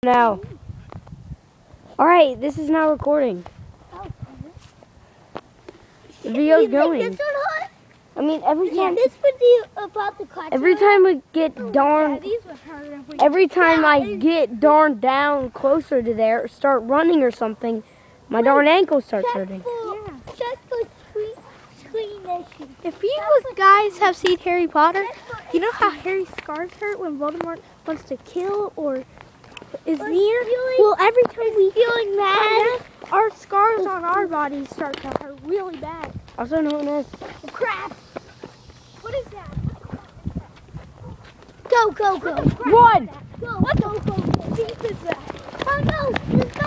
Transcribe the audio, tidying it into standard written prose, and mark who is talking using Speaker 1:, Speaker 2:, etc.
Speaker 1: Now. Alright, this is now recording. The video's going. I mean, every time.
Speaker 2: This would be about the clutch.
Speaker 1: Every time we get darn. Every time I get darn down closer to there, start running or something, my darn ankles start hurting.
Speaker 2: If you guys have seen Harry Potter, you know how Harry's scars hurt when Voldemort wants to kill or is near? Well, every time we feeling mad, our scars on our bodies start to hurt really bad.
Speaker 1: Also known as
Speaker 2: Crap! What is that? Go, go, go!
Speaker 1: Run!
Speaker 2: Go, what the deep is that? Oh no!